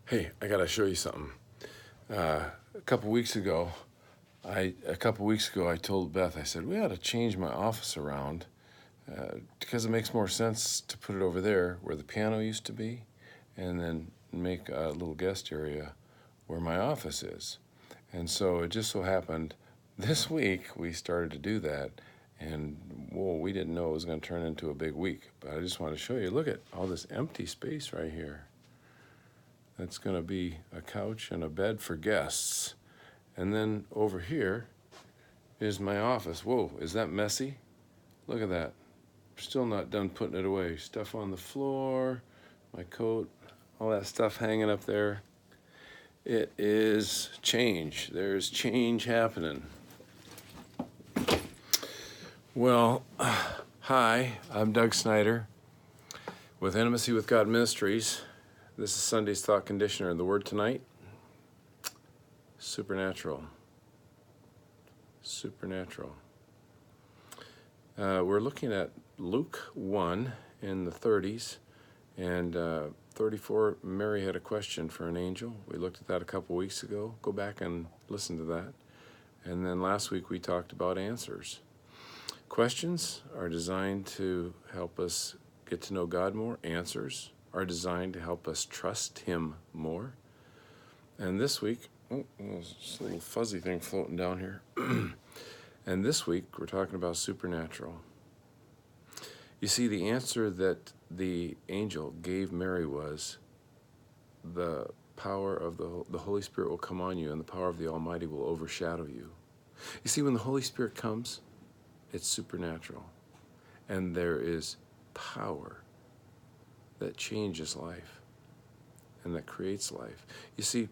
Hey, I gotta show you something. A couple weeks ago, I told Beth, I said we ought to change my office around because it makes more sense to put it over there where the piano used to be, and then make a little guest area where my office is. And so it just so happened this week we started to do that, and whoa, we didn't know it was going to turn into a big week. But I just want to show you. Look at all this empty space right here. That's going to be a couch and a bed for guests. And then over here is my office. Whoa, is that messy? Look at that. Still not done putting it away. Stuff on the floor, my coat, all that stuff hanging up there. It is change. There's change happening. Well, hi, I'm Doug Snyder with Intimacy with God Ministries. This is Sunday's Thought Conditioner. The word tonight, supernatural. Supernatural. We're looking at Luke 1 in the 30s, and 34, Mary had a question for an angel. We looked at that a couple weeks ago. Go back and listen to that. And then last week we talked about answers. Questions are designed to help us get to know God more. Answers are designed to help us trust Him more. And this week, there's this little fuzzy thing floating down here. And this week, we're talking about supernatural. You see, the answer that the angel gave Mary was, the power of the Holy Spirit will come on you, and the power of the Almighty will overshadow you. You see, when the Holy Spirit comes, it's supernatural. And there is power that changes life and that creates life. You see,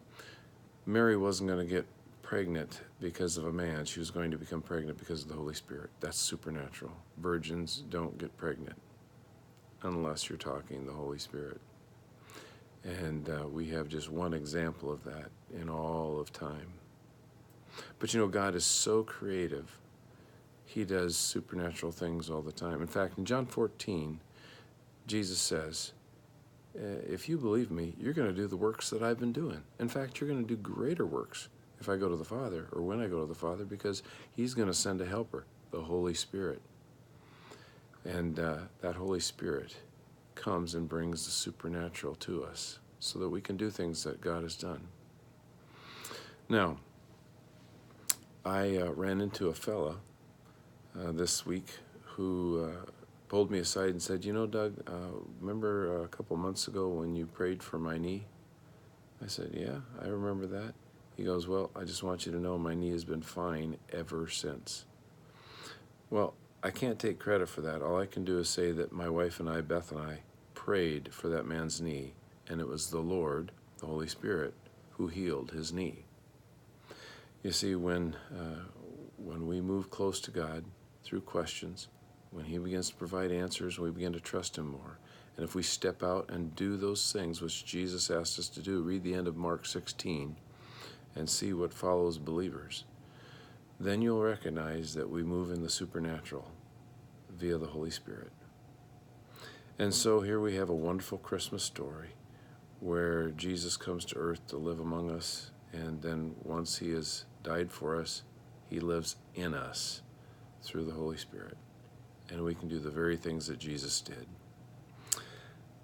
Mary wasn't going to get pregnant because of a man. She was going to become pregnant because of the Holy Spirit. That's supernatural. Virgins don't get pregnant unless you're talking the Holy Spirit. And we have just one example of that in all of time. But you know, God is so creative. He does supernatural things all the time. In fact, in John 14, Jesus says, if you believe me, you're going to do the works that I've been doing. In fact, you're going to do greater works if I go to the Father, or when I go to the Father, because He's going to send a helper, the Holy Spirit. And that Holy Spirit comes and brings the supernatural to us so that we can do things that God has done. Now, I ran into a fella this week who pulled me aside and said, you know, Doug, remember a couple months ago when you prayed for my knee? I said, yeah, I remember that. He goes, well, I just want you to know my knee has been fine ever since. Well, I can't take credit for that. All I can do is say that my wife and I, Beth and I, prayed for that man's knee, and it was the Lord, the Holy Spirit, who healed his knee. You see, when we move close to God through questions, when He begins to provide answers, we begin to trust Him more. And if we step out and do those things which Jesus asked us to do, read the end of Mark 16 and see what follows believers, then you'll recognize that we move in the supernatural via the Holy Spirit. And so here we have a wonderful Christmas story where Jesus comes to earth to live among us, and then once He has died for us, He lives in us through the Holy Spirit. And we can do the very things that Jesus did.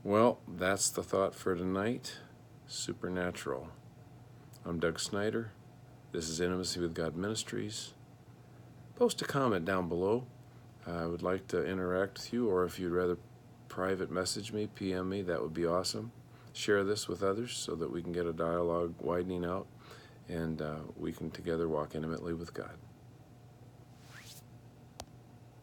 Well, that's the thought for tonight. Supernatural. I'm Doug Snyder. This is Intimacy with God Ministries. Post a comment down below. I would like to interact with you, or if you'd rather private message me, PM me, that would be awesome. Share this with others so that we can get a dialogue widening out, and we can together walk intimately with God.